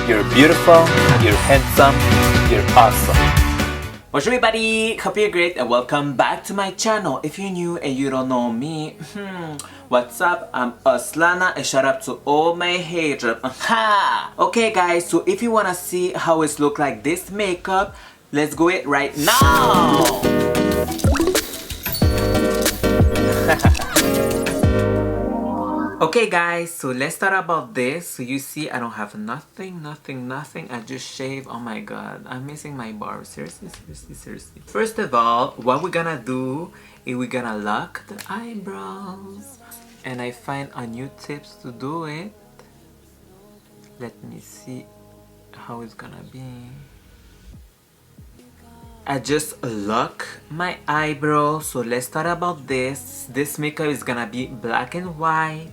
You're beautiful, you're handsome, you're awesome. Bonjour everybody, hope you're great and welcome back to my channel. If you're new and you don't know me, what's up? I'm Oslahna and shout out to all my haters. Okay guys, so if you wanna see how it's look like this makeup, let's go it right now. Okay guys, so let's start about this. So you see I don't have nothing. I just shaved. Oh my god, I'm missing my bar. Seriously. First of all, what we're gonna do is we're gonna lock the eyebrows. And I find a new tips to do it. Let me see how it's gonna be. I just lock my eyebrows. So let's start about this. This makeup is gonna be black and white.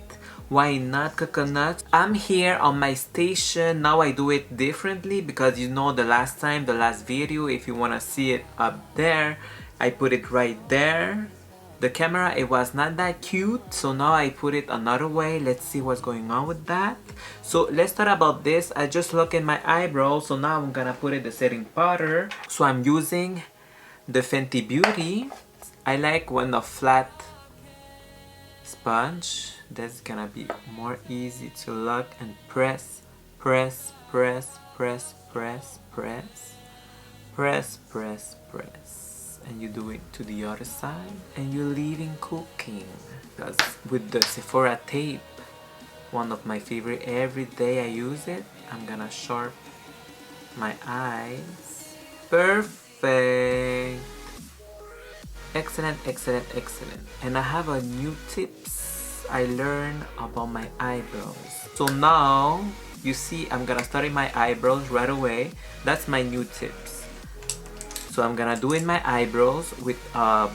Why not coconut? I'm here on my station. Now I do it differently because you know the last video, if you want to see it up there, I put it right there. The camera, it was not that cute, so now I put it another way. Let's see what's going on with that. So let's start about this. I just look in my eyebrows, so now I'm gonna put it the setting powder. So I'm using the Fenty Beauty. I like when the flat sponge, that's gonna be more easy to lock and press, and you do it to the other side and you're leaving cooking. Because with the Sephora tape, one of my favorite, every day I use it. I'm gonna sharpen my eyes. Perfect. Excellent. And I have a new tips I learned about my eyebrows. So now you see I'm gonna start in my eyebrows right away. That's my new tips. So I'm gonna do in my eyebrows with a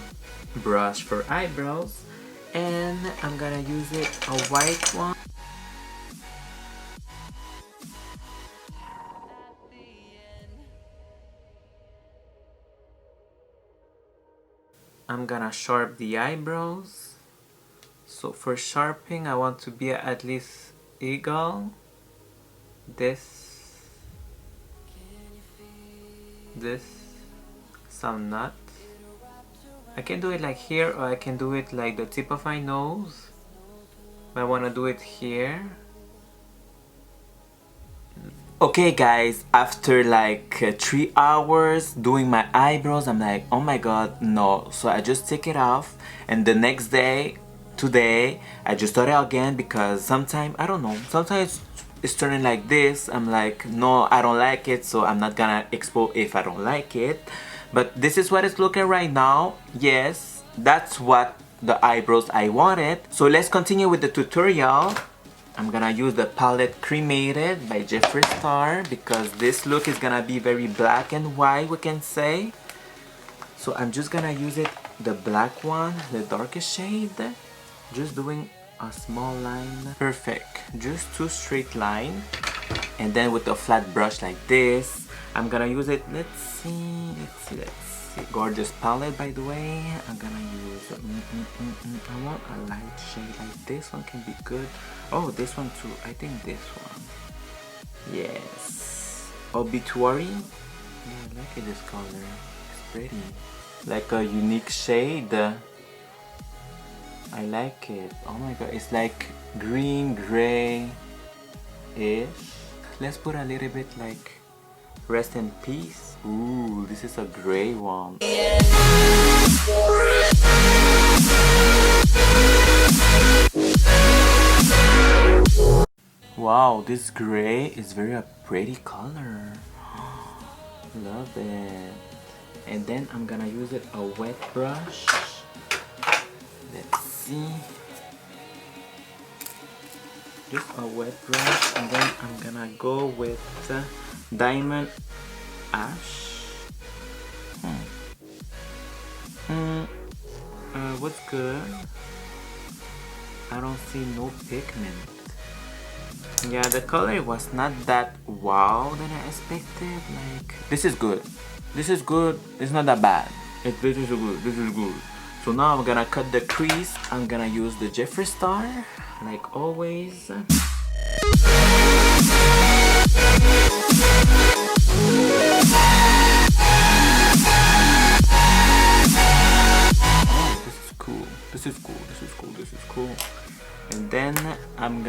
brush for eyebrows, and I'm gonna use it a white one. I'm gonna sharpen the eyebrows. So for sharpening, I want to be at least equal. This, some not. I can do it like here, or I can do it like the tip of my nose. But I want to do it here. Okay guys, after like 3 hours doing my eyebrows, I'm like, oh my god, no. So I just take it off, and the next day, today, I just start it again because sometimes, I don't know, sometimes it's turning like this. I'm like, no, I don't like it, so I'm not gonna expose if I don't like it. But this is what it's looking right now. Yes, that's what the eyebrows I wanted. So let's continue with the tutorial. I'm gonna use the Palette CREMATED by Jeffree Star because this look is gonna be very black and white, we can say. So I'm just gonna use it, the black one, the darkest shade. Just doing a small line. Perfect. Just 2 straight lines. And then with a flat brush like this, I'm gonna use it. Let's see. Gorgeous palette, by the way. I'm gonna use I want a light shade like this one can be good. Oh, this one too. I think this one. Yes. Obituary. Yeah, I like this color. It's pretty. Like a unique shade. I like it. Oh my god, it's like green gray ish. Let's put a little bit like rest in peace. Ooh, this is a gray one. Wow, this gray is very pretty color. Love it. And then I'm gonna use it a wet brush. Let's see. Just a wet brush, and then I'm gonna go with Diamond Ash. What's good? I don't see no pigment. Yeah, the color was not that wow than I expected. Like, this is good. It's not that bad. This is good. So now I'm gonna cut the crease. I'm gonna use the Jeffree Star, like always.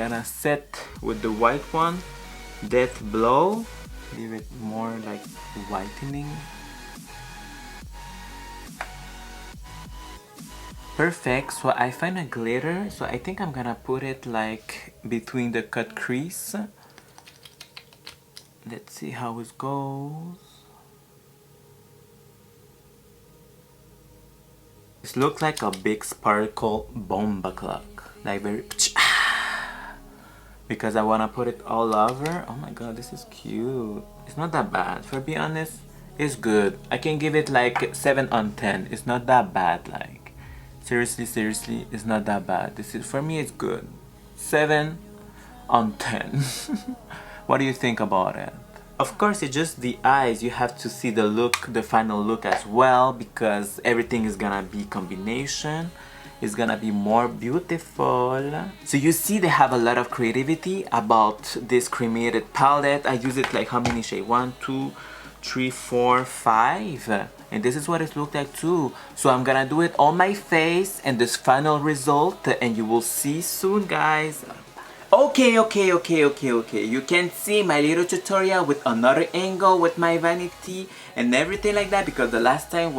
gonna set with the white one, Death Blow, leave it more like whitening. Perfect. So I find a glitter, so I think I'm gonna put it like between the cut crease. Let's see how it goes. This looks like a big sparkle bomba clock, like very because I wanna put it all over. Oh my god, this is cute. It's not that bad, for be honest. It's good. I can give it like 7 on 10. It's not that bad, like. Seriously, it's not that bad. This is, for me, it's good. 7 on 10. What do you think about it? Of course, it's just the eyes. You have to see the look, the final look as well, because everything is gonna be combination. It's gonna be more beautiful. So you see they have a lot of creativity about this cremated palette. I use it like how many shades? 1, 2, 3, 4, 5. And this is what it looked like too. So I'm gonna do it on my face and this final result, and you will see soon, guys. Okay. You can see my little tutorial with another angle with my vanity and everything like that, because the last time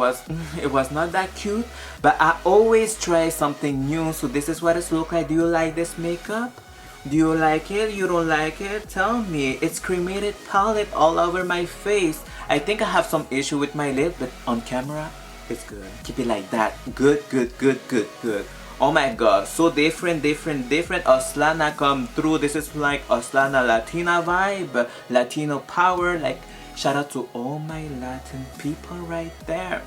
it was not that cute. But I always try something new. So this is what it looks like. Do you like this makeup? Do you like it? You don't like it? Tell me. It's cremated palette all over my face. I think I have some issue with my lip, but on camera, it's good. Keep it like that. Good. Oh my god, so different. Oslahna come through. This is like Oslahna Latina vibe, Latino power. Like, shout out to all my Latin people right there.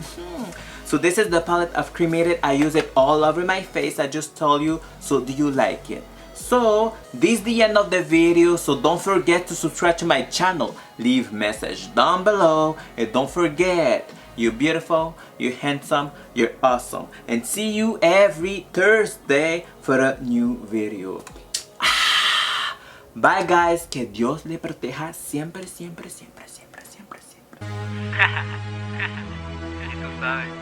So this is the palette of cremated. I use it all over my face. I just told you. So do you like it? So this is the end of the video, so don't forget to subscribe to my channel, leave message down below, and don't forget, you're beautiful, you're handsome, you're awesome, and see you every Thursday for a new video. Bye guys, que Dios le proteja siempre. Tú sabes.